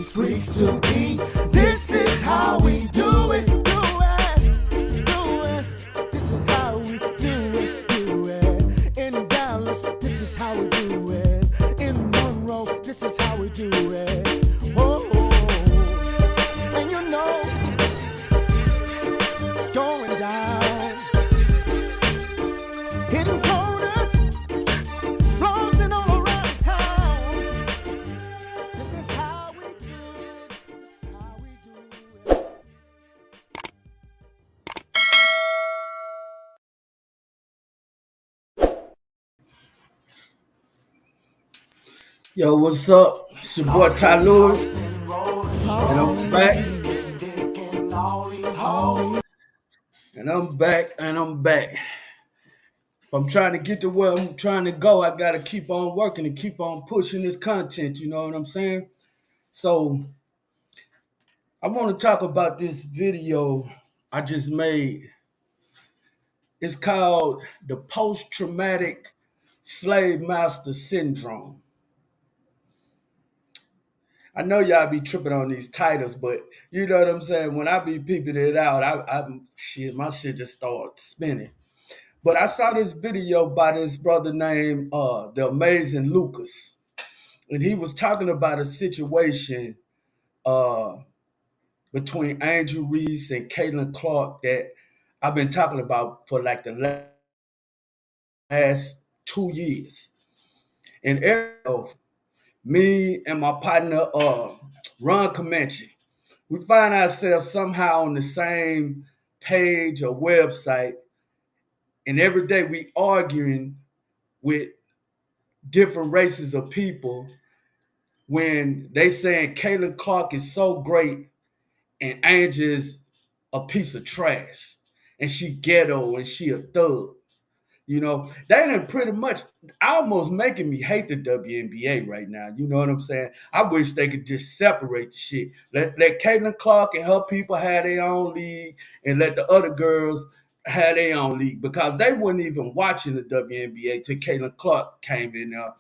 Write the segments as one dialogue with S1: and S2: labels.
S1: these freaks to be. This is how we do it, do it, do it. This is how we do it, do it. In Dallas, this is how we do it. In Monroe, this is how we do it. Oh, and you know it's going down. Hidden corners, floating all around town. This is how we do it. This is how we do it.
S2: Yo, what's up? It's your boy Ty Lewis, and I'm back. And I'm back. If I'm trying to get to where I'm trying to go, I gotta keep on working and keep on pushing this content, you know what I'm saying? So I want to talk about this video I just made. It's called the post-traumatic slave master syndrome. I know y'all be tripping on these titles, but you know what I'm saying? When I be peeping it out, my shit just starts spinning. But I saw this video by this brother named the Amazing Lucas. And he was talking about a situation between Angel Reese and Caitlin Clark that I've been talking about for like the last 2 years. And me and my partner, Ron Comanche, we find ourselves somehow on the same page or website, and every day we arguing with different races of people when they saying Caitlin Clark is so great and Angel is a piece of trash and she ghetto and she a thug. You know, that ain't pretty much almost making me hate the WNBA right now. You know what I'm saying? I wish they could just separate the shit. Let Caitlin Clark and her people have their own league and let the other girls have their own league, because they weren't even watching the WNBA till Caitlin Clark came in there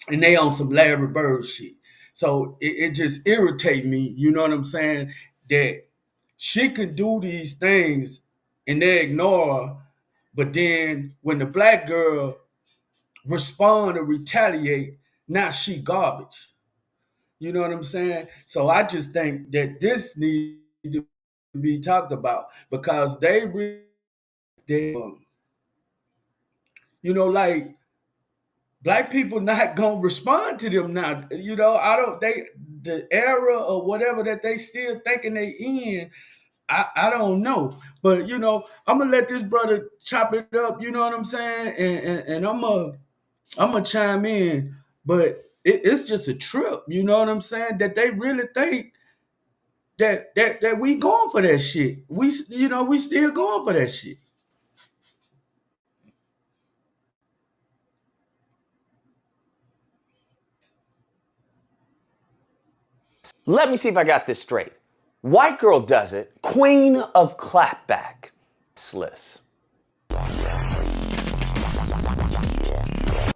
S2: and they on some Larry Bird shit. So it just irritates me, you know what I'm saying, that she could do these things and they ignore her. But then when the black girl respond or retaliate, now she garbage. You know what I'm saying? So I just think that this needs to be talked about, because they you know, like, black people not gonna respond to them now. You know, the era or whatever that they still thinking they in, I don't know. But, you know, I'm going to let this brother chop it up, you know what I'm saying? And I'm gonna chime in. But it's just a trip, you know what I'm saying? That they really think that we going for that shit. We still going for that shit.
S3: Let me see if I got this straight. White girl does it, queen of clapback, classless.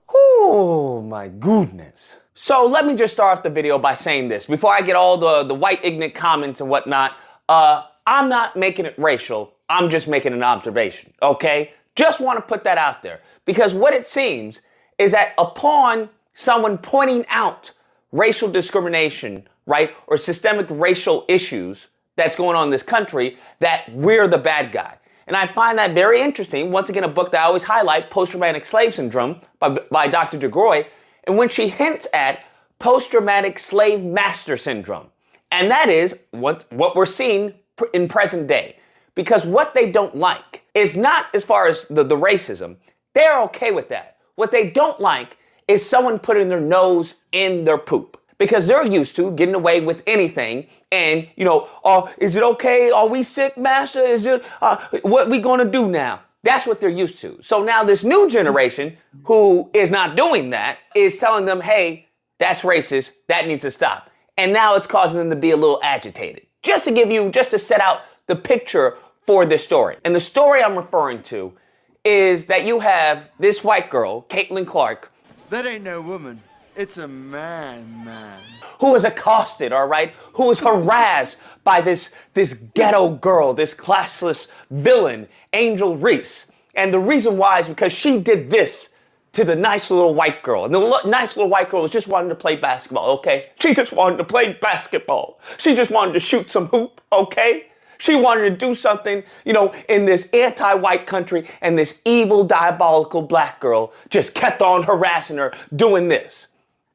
S3: Oh my goodness. So let me just start off the video by saying this. Before I get all the white ignorant comments and whatnot, I'm not making it racial. I'm just making an observation, okay? Just want to put that out there. Because what it seems is that upon someone pointing out racial discrimination, right, or systemic racial issues that's going on in this country, that we're the bad guy. And I find that very interesting. Once again, a book that I always highlight, Post-Traumatic Slave Syndrome by Dr. DeGroy, and when she hints at post-traumatic slave master syndrome. And that is what we're seeing in present day. Because what they don't like is not as far as the racism. They're okay with that. What they don't like is someone putting their nose in their poop. Because they're used to getting away with anything, and, you know, is it okay? Are we sick, master? Is it, what we gonna do now? That's what they're used to. So now this new generation, who is not doing that, is telling them, hey, that's racist, that needs to stop. And now it's causing them to be a little agitated. Just to set out the picture for this story. And the story I'm referring to is that you have this white girl, Caitlin Clark.
S4: That ain't no woman.
S1: It's a man.
S3: Who was accosted, all right? Who was harassed by this ghetto girl, this classless villain, Angel Reese. And the reason why is because she did this to the nice little white girl. And the nice little white girl was just wanting to play basketball, okay? She just wanted to play basketball. She just wanted to shoot some hoop, okay? She wanted to do something, in this anti-white country, and this evil, diabolical black girl just kept on harassing her doing this.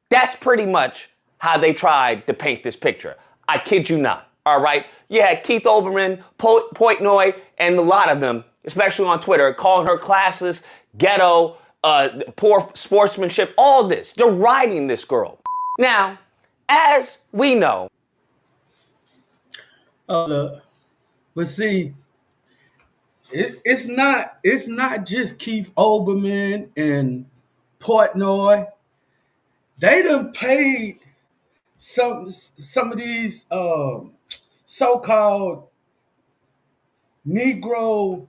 S3: That's pretty much how they tried to paint this picture. I kid you not, all right? You had Keith Olbermann, Portnoy, and a lot of them, especially on Twitter, calling her classless, ghetto, poor sportsmanship, all this, deriding this girl. Now, as we know...
S2: Look, but see, it's not just Keith Olbermann and Portnoy. They done paid some of these so-called Negro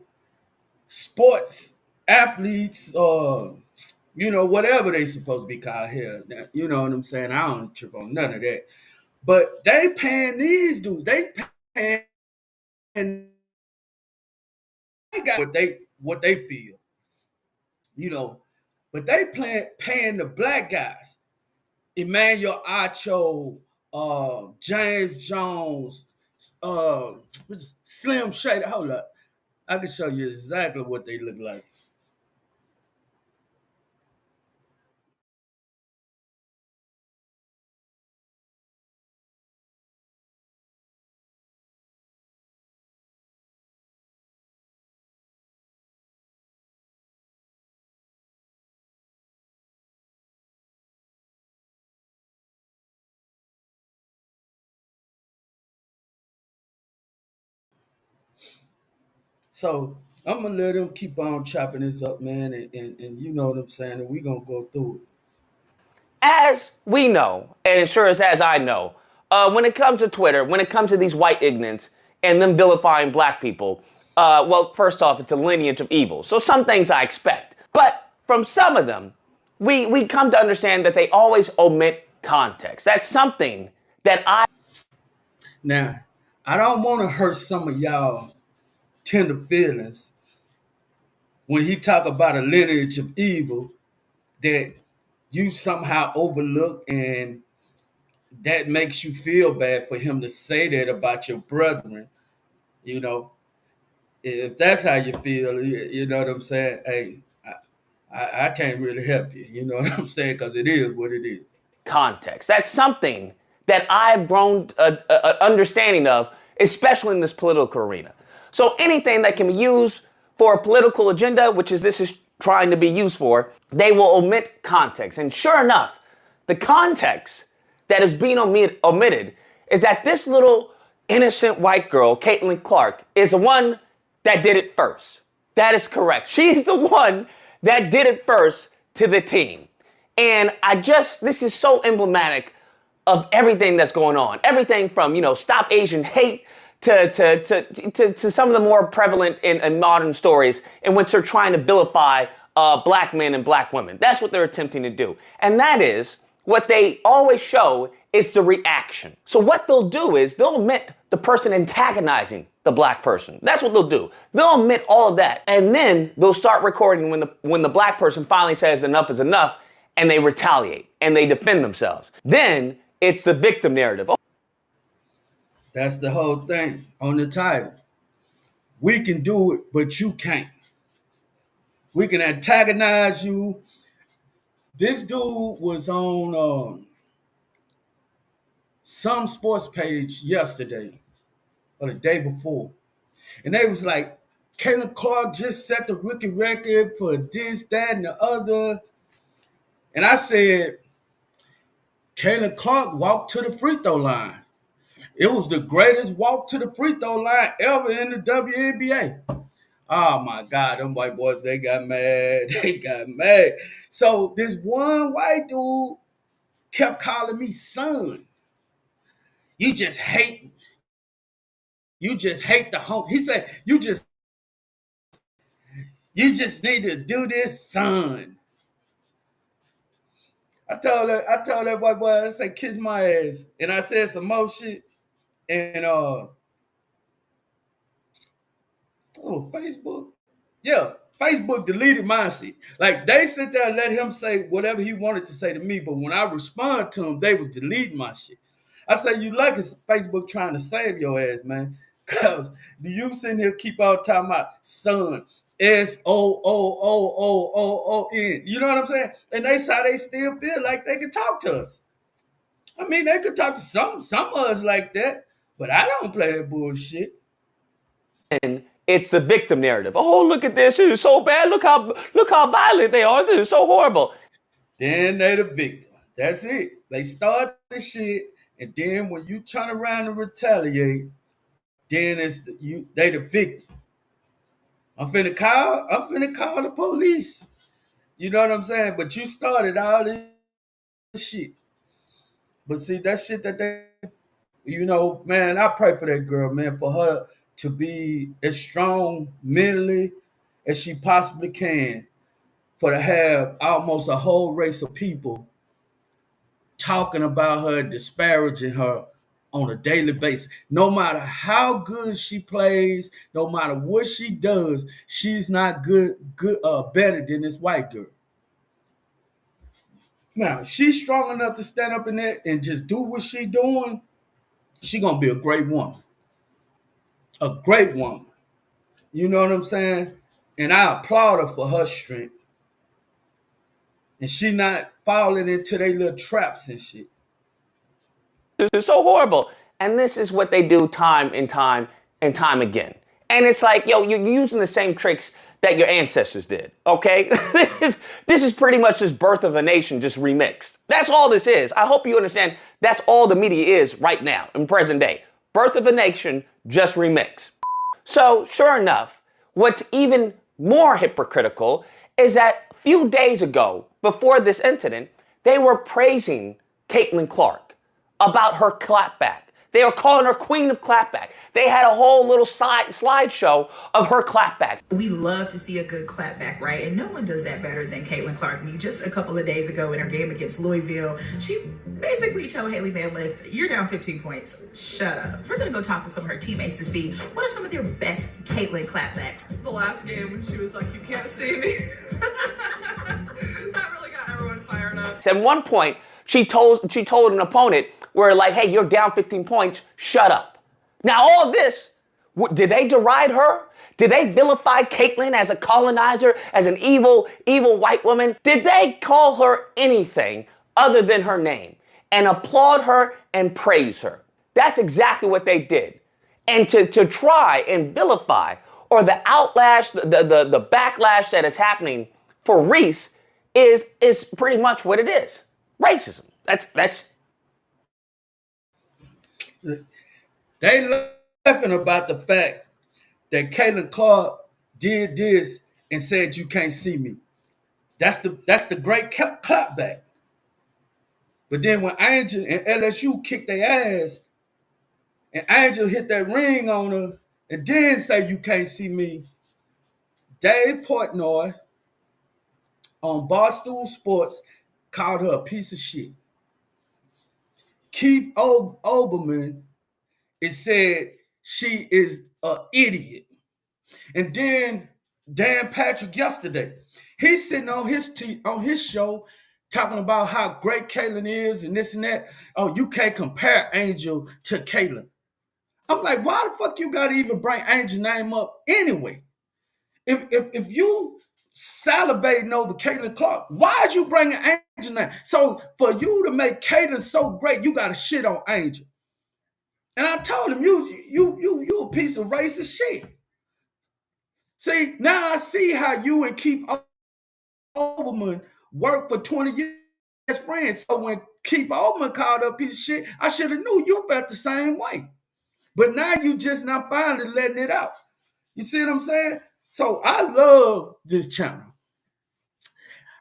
S2: sports athletes, whatever they supposed to be called here. You know what I'm saying? I don't trip on none of that. But they paying these dudes. They paying, and they got what they feel, But they paying the black guys. Emmanuel Acho, James Jones, Slim Shady. Hold up. I can show you exactly what they look like. So I'm gonna let them keep on chopping this up, man, and you know what I'm saying, and we gonna go through it.
S3: As we know, and sure as I know, when it comes to Twitter, when it comes to these white ignorants and them vilifying black people, well, first off, it's a lineage of evil. So some things I expect. But from some of them, we come to understand that they always omit context. That's something that
S2: Now, I don't want to hurt some of y'all tender feelings when he talk about a lineage of evil that you somehow overlook, and that makes you feel bad for him to say that about your brethren. You know, if that's how you feel, you know what I'm saying? Hey, I can't really help you. You know what I'm saying? Because it is what it is.
S3: context. That's something that I've grown understanding of, especially in this political arena. So anything that can be used for a political agenda, which is this is trying to be used for, they will omit context. And sure enough, the context that is being omitted is that this little innocent white girl, Caitlin Clark, is the one that did it first. That is correct. She's the one that did it first to the team. And this is so emblematic of everything that's going on. Everything from, Stop Asian Hate to some of the more prevalent in modern stories in which they're trying to vilify black men and black women. That's what they're attempting to do. And that is what they always show is the reaction. So what they'll do is they'll omit the person antagonizing the black person. That's what they'll do. They'll omit all of that. And then they'll start recording when the black person finally says enough is enough, and they retaliate and they defend themselves. Then it's the victim narrative.
S2: That's the whole thing on the title. We can do it, but you can't. We can antagonize you. This dude was on some sports page yesterday or the day before, and they was like, Caitlin Clark just set the rookie record for this, that, and the other. And I said, Caitlin Clark walked to the free throw line. It was the greatest walk to the free throw line ever in the WNBA. Oh my God, them white boys, they got mad. They got mad. So this one white dude kept calling me son. You just hate the home. He said, you just need to do this, son. I told that white boy, I said, kiss my ass. And I said some more shit. And Facebook. Yeah, Facebook deleted my shit. Like they sit there and let him say whatever he wanted to say to me, but when I respond to him, they was deleting my shit. I say, you like it's Facebook trying to save your ass, man. Cause you sitting here keep on talking about son, SOOOOOON. You know what I'm saying? And they say they still feel like they can talk to us. I mean, they could talk to some of us like that, but I don't play that bullshit.
S3: And it's the victim narrative. Oh, look at this. This is so bad. Look how violent they are. This is so horrible.
S2: Then they the victim. That's it. They start the shit, and then when you turn around and retaliate, then they the victim. I'm finna call the police. You know what I'm saying? But you started all this shit. But see, that shit that they, man, I pray for that girl, man, for her to be as strong mentally as she possibly can, for to have almost a whole race of people talking about her, disparaging her on a daily basis. No matter how good she plays, no matter what she does, she's not better than this white girl. Now, she's strong enough to stand up in there and just do what she doing. She gonna be a great woman. A great woman. You know what I'm saying? And I applaud her for her strength. And she not falling into their little traps and shit.
S3: It's so horrible. And this is what they do time and time and time again. And it's like, yo, you're using the same tricks that your ancestors did, okay? This is pretty much just Birth of a Nation just remixed. That's all this is. I hope you understand that's all the media is right now in present day. Birth of a Nation just remixed. So sure enough, what's even more hypocritical is that a few days ago, before this incident, they were praising Caitlin Clark about her clapback. They were calling her queen of clapback. They had a whole little slideshow of her clapbacks.
S4: We love to see a good clapback, right? And no one does that better than Caitlin Clark. I mean, just a couple of days ago in her game against Louisville, she basically told Haley Van Lith, you're down 15 points. Shut up. We're going to go talk to some of her teammates to see what are some of their best Caitlin clapbacks.
S5: The last game when she was like, you can't see me. That really got everyone fired up.
S3: At one point, she told an opponent, where like, hey, you're down 15 points, shut up. Now all of this, did they deride her? Did they vilify Caitlin as a colonizer, as an evil white woman? Did they call her anything other than her name and applaud her and praise her? That's exactly what they did. And to try and vilify, or the outlash, the backlash that is happening for Reese is pretty much what it is. Racism. That's
S2: They laughing about the fact that Caitlin Clark did this and said you can't see me. That's the great clapback. But then when Angel and LSU kicked their ass, and Angel hit that ring on her and then say you can't see me, Dave Portnoy on Barstool Sports called her a piece of shit. Keith Olbermann, it said she is an idiot. And then Dan Patrick yesterday, he's sitting on his show talking about how great Caitlin is and this and that. Oh, you can't compare Angel to Caitlin. I'm like, why the fuck you gotta even bring Angel's name up anyway? If you salivating over Caitlin Clark, why is you bringing Angel name? So for you to make Caitlin so great, you gotta shit on Angel. And I told him, you a piece of racist shit. See, now I see how you and Keith Olbermann worked for 20 years as friends. So when Keith Olbermann called up piece of shit, I should have knew you felt the same way. But now you just not finally letting it out. You see what I'm saying? So I love this channel.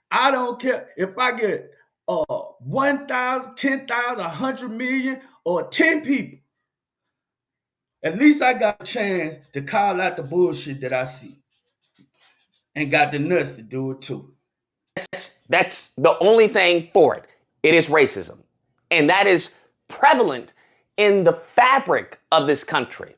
S2: I don't care if I get 1,000, 10,000, 100 million, or 10 people. At least I got a chance to call out the bullshit that I see. And got the nuts to do it too.
S3: That's the only thing for it. It is racism. And that is prevalent in the fabric of this country.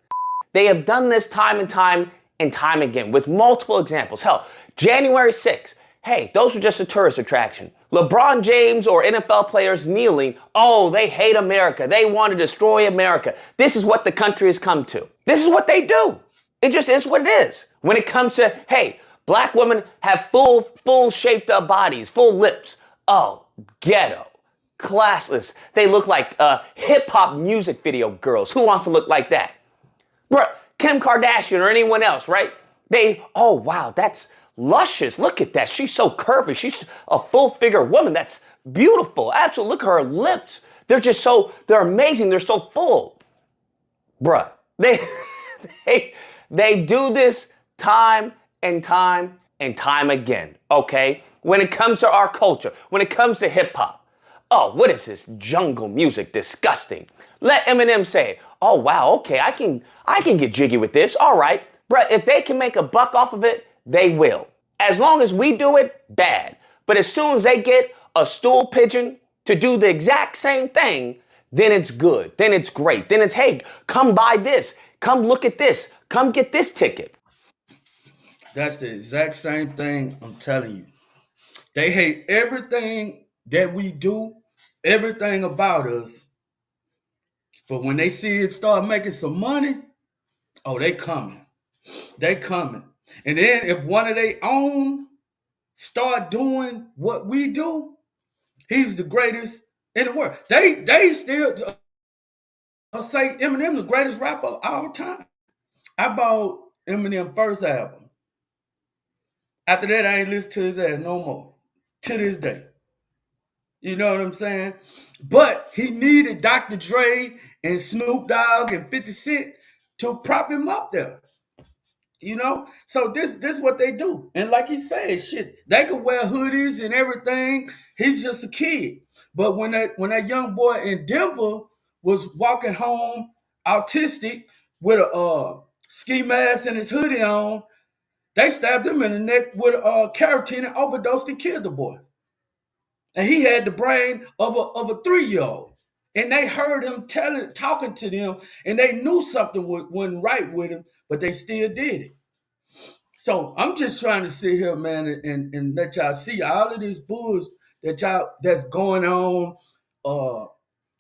S3: They have done this time and time again with multiple examples. Hell, January 6th, hey, those were just a tourist attraction. LeBron James or NFL players kneeling, oh, they hate America. They want to destroy America. This is what the country has come to. This is what they do. It just is what it is. When it comes to, hey, black women have full shaped up bodies, full lips. Oh, ghetto, classless. They look like hip hop music video girls. Who wants to look like that? Bruh, Kim Kardashian or anyone else, right? Oh wow, that's luscious. Look at that. She's so curvy. She's a full figure woman. That's beautiful. Absolutely. Look at her lips. They're amazing. They're so full. Bruh, they do this time and time again, okay? When it comes to our culture, when it comes to hip hop, oh, what is this jungle music? Disgusting. Let Eminem say, oh wow, okay, I can get jiggy with this. All right, bruh, if they can make a buck off of it, they will. As long as we do it, bad. But as soon as they get a stool pigeon to do the exact same thing, then it's good. Then it's great. Then it's, hey, come buy this. Come look at this. Come get this ticket.
S2: That's the exact same thing I'm telling you. They hate everything that we do, everything about us. But when they see it start making some money, oh, they coming. They coming. And then if one of their own start doing what we do, he's the greatest in the world. They still say Eminem the greatest rapper of all time. I bought Eminem first album. After that, I ain't listened to his ass no more. To this day. You know what I'm saying? But he needed Dr. Dre and Snoop Dogg and 50 Cent to prop him up there. You know? So this what they do. And like he said, shit, they could wear hoodies and everything. He's just a kid. But when that young boy in Denver was walking home autistic with a ski mask and his hoodie on, they stabbed him in the neck with a carotene and overdosed and killed the boy. And he had the brain of a 3-year-old. And they heard him talking to them, and they knew something wasn't right with him, but they still did it. So I'm just trying to sit here, man, and let y'all see all of this bullshit that's going on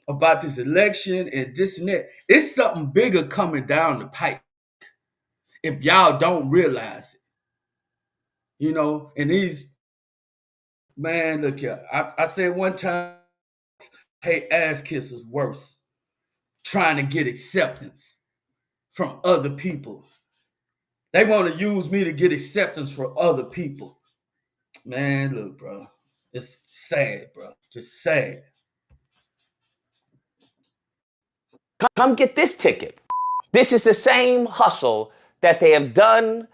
S2: about this election and this and that. It's something bigger coming down the pipe if y'all don't realize it. You know, and these, man, look here. I said one time, hey, ass kissers worse. Trying to get acceptance from other people. They want to use me to get acceptance from other people. Man, look, bro. It's sad, bro. Just sad.
S3: Come get this ticket. This is the same hustle that they have done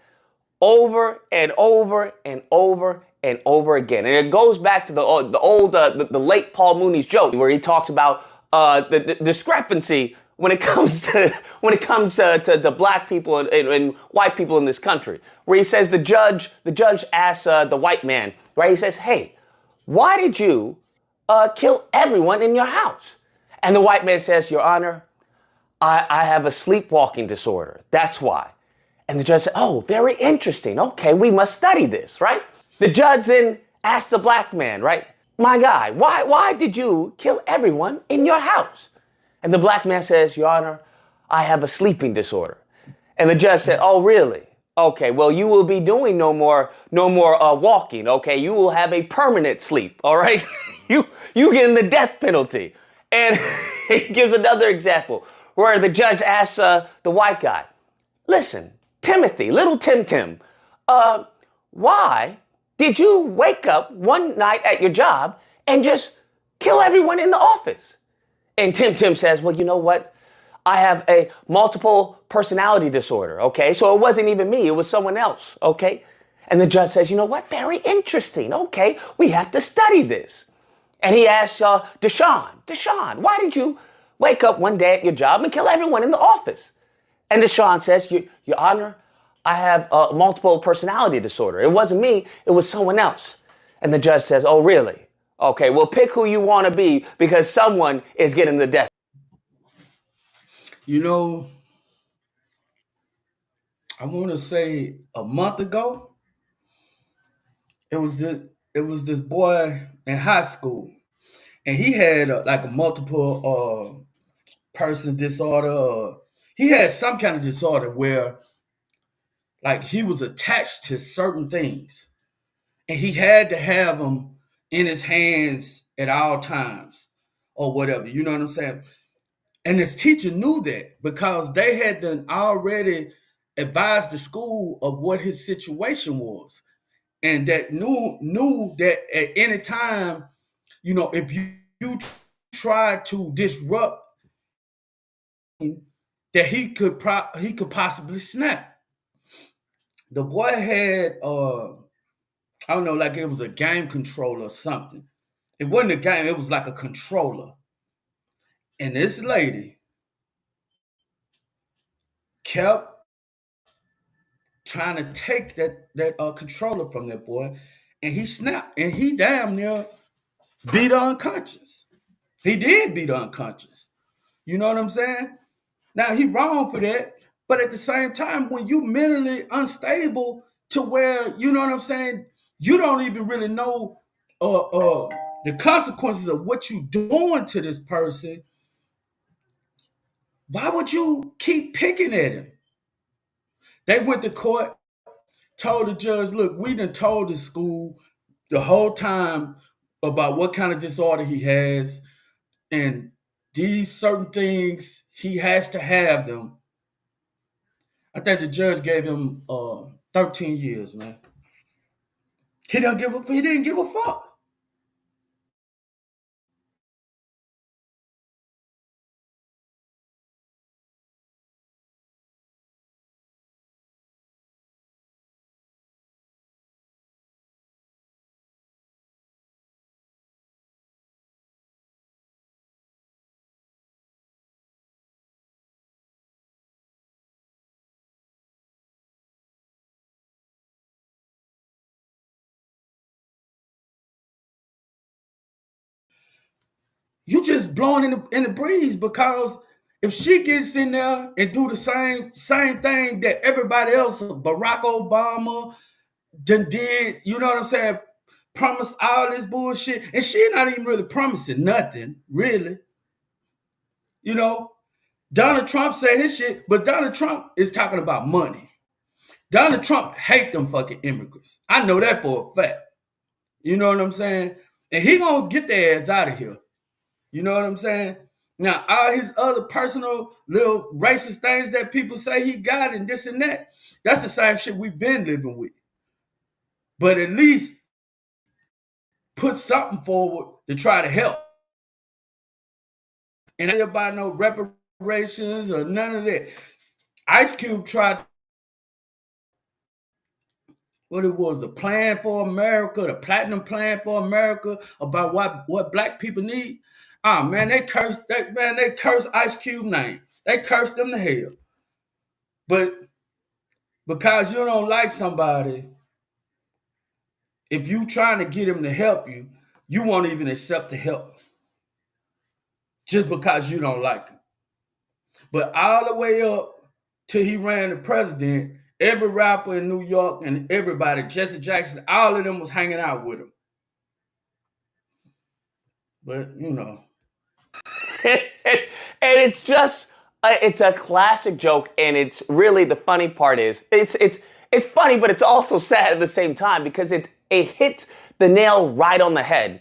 S3: over and over and over and over again. And it goes back to the late Paul Mooney's joke where he talks about the discrepancy when it comes to black people and white people in this country, where he says the judge asks the white man, right? He says, hey, why did you kill everyone in your house? And the white man says, Your Honor, I have a sleepwalking disorder. That's why. And the judge said, oh, very interesting. Okay, we must study this, right? The judge then asked the black man, right? My guy, why did you kill everyone in your house? And the black man says, Your Honor, I have a sleeping disorder. And the judge said, oh, really? Okay, well, you will be doing no more walking, okay? You will have a permanent sleep, all right? you getting the death penalty. And he gives another example where the judge asks the white guy, listen, Timothy, little Tim, why did you wake up one night at your job and just kill everyone in the office? And Tim says, well, you know what? I have a multiple personality disorder, okay? So it wasn't even me, it was someone else, okay? And the judge says, you know what? Very interesting, okay? We have to study this. And he asks Deshaun, why did you wake up one day at your job and kill everyone in the office? And Deshaun says, Your Honor, I have a multiple personality disorder. It wasn't me, it was someone else. And the judge says, oh, really? Okay, well, pick who you want to be because someone is getting the death.
S2: You know, I want to say a month ago, it was this boy in high school, and he had like a multiple person disorder. He had some kind of disorder where like he was attached to certain things, and he had to have them in his hands at all times or whatever. You know what I'm saying? And his teacher knew that because they had done already advised the school of what his situation was, and that knew that at any time, you know, if you try to disrupt, that he could possibly snap. The boy had I don't know, like it was a game controller or something. It wasn't a game, it was like a controller. And this lady kept trying to take that controller from that boy, and he snapped, and he damn near beat her unconscious. He did beat her unconscious. You know what I'm saying? Now he wrong for that, but at the same time, when you mentally unstable to where you know what I'm saying, you don't even really know the consequences of what you doing to this person. Why would you keep picking at him? They went to court, told the judge, look, we done told the school the whole time about what kind of disorder he has, and these certain things, he has to have them. I think the judge gave him 13 years, man. He didn't give a fuck. You just blowing in the breeze because if she gets in there and do the same thing that everybody else, Barack Obama, did, you know what I'm saying? Promised all this bullshit, and she not even really promising nothing, really. You know, Donald Trump saying this shit, but Donald Trump is talking about money. Donald Trump hate them fucking immigrants. I know that for a fact. You know what I'm saying? And he gonna get their ass out of here. You know what I'm saying? Now, all his other personal little racist things that people say he got and this and that, that's the same shit we've been living with. But at least put something forward to try to help. And ain't about no reparations or none of that. Ice Cube tried what it was, the plan for America, the platinum plan for America about what black people need. Ah, man, they cursed Ice Cube name. They cursed them to hell. But because you don't like somebody, if you trying to get him to help you, you won't even accept the help just because you don't like him. But all the way up till he ran the president, every rapper in New York and everybody, Jesse Jackson, all of them was hanging out with him. But, you know.
S3: And it's just, it's a classic joke, and it's really, the funny part is, it's funny, but it's also sad at the same time because it hits the nail right on the head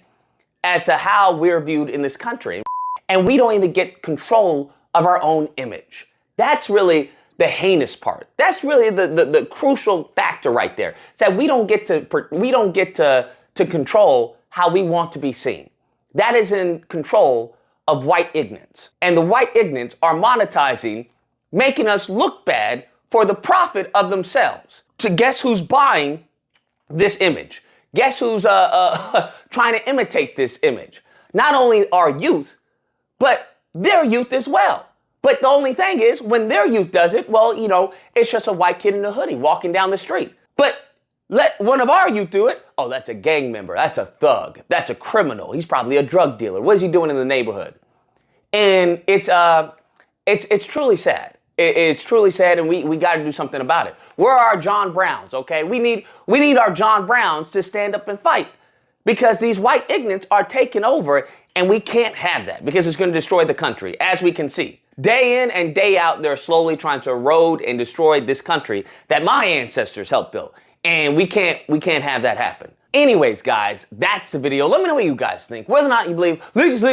S3: as to how we're viewed in this country. And we don't even get control of our own image. That's really the heinous part. That's really the crucial factor right there. It's that we don't get to control how we want to be seen. That is in control of white ignorance. And the white ignorance are monetizing, making us look bad for the profit of themselves. So guess who's buying this image? Guess who's trying to imitate this image? Not only our youth, but their youth as well. But the only thing is, when their youth does it, well, you know, it's just a white kid in a hoodie walking down the street. But Let one of our youth do it. Oh, that's a gang member. That's a thug. That's a criminal. He's probably a drug dealer. What is he doing in the neighborhood? And it's truly sad. It's truly sad, and we got to do something about it. Where are our John Browns? Okay, we need our John Browns to stand up and fight, because these white ignorants are taking over, and we can't have that, because it's going to destroy the country, as we can see. Day in and day out, they're slowly trying to erode and destroy this country that my ancestors helped build. And we can't have that happen. Anyways, guys, that's the video. Let me know what you guys think. Whether or not you believe,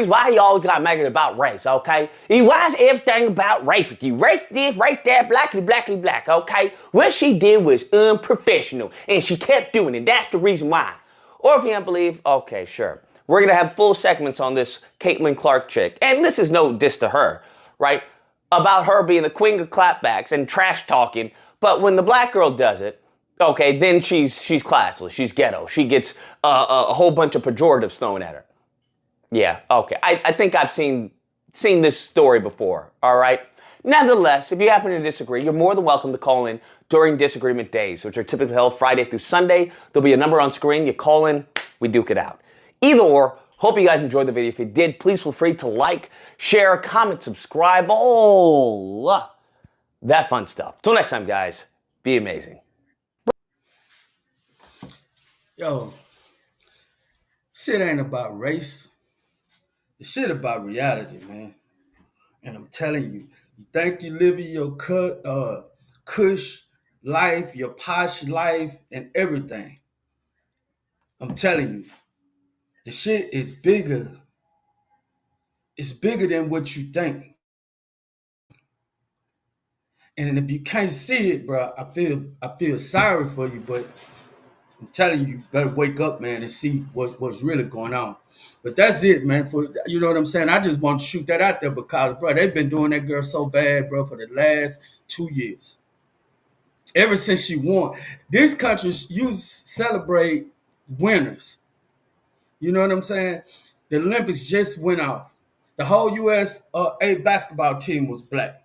S3: why you always got mad about race, okay? Why is everything about race with you? Race this, race that, blackly, black, okay? What she did was unprofessional, and she kept doing it. That's the reason why. Or if you don't believe, okay, sure. We're going to have full segments on this Caitlin Clark chick. And this is no diss to her, right? About her being the queen of clapbacks and trash talking. But when the black girl does it, okay, then she's classless, she's ghetto, she gets a whole bunch of pejoratives thrown at her. Yeah, okay, I think I've seen this story before, all right? Nevertheless, if you happen to disagree, you're more than welcome to call in during disagreement days, which are typically held Friday through Sunday. There'll be a number on screen, you call in, we duke it out. Either or, hope you guys enjoyed the video. If you did, please feel free to like, share, comment, subscribe, all that fun stuff. Till next time, guys, be amazing.
S2: Yo, shit ain't about race. The shit about reality, man. And I'm telling you, you think you living your cush life, your posh life, and everything. I'm telling you, the shit is bigger. It's bigger than what you think. And if you can't see it, bro, I feel sorry for you, but I'm telling you, you better wake up, man, and see what's really going on. But that's it, man. You know what I'm saying? I just want to shoot that out there because, bro, they've been doing that girl so bad, bro, for the last 2 years. Ever since she won. This country, you celebrate winners. You know what I'm saying? The Olympics just went off. The whole USA basketball team was black.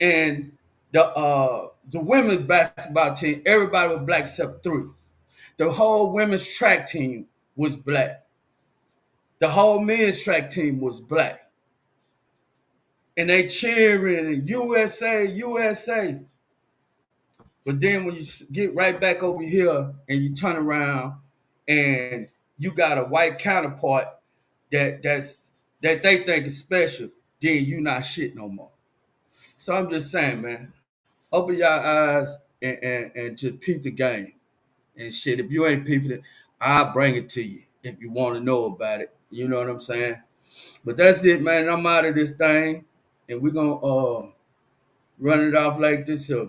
S2: And the women's basketball team, everybody was black except 3. The whole women's track team was black. The whole men's track team was black. And they cheering and USA, USA. But then when you get right back over here and you turn around and you got a white counterpart that they think is special, then you not shit no more. So I'm just saying, man, open your eyes and just peep the game. And shit, if you ain't peeping it, I'll bring it to you if you want to know about it. You know what I'm saying? But that's it, man. I'm out of this thing. And we're going to run it off like this here.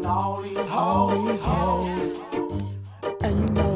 S1: All these hoes, and you know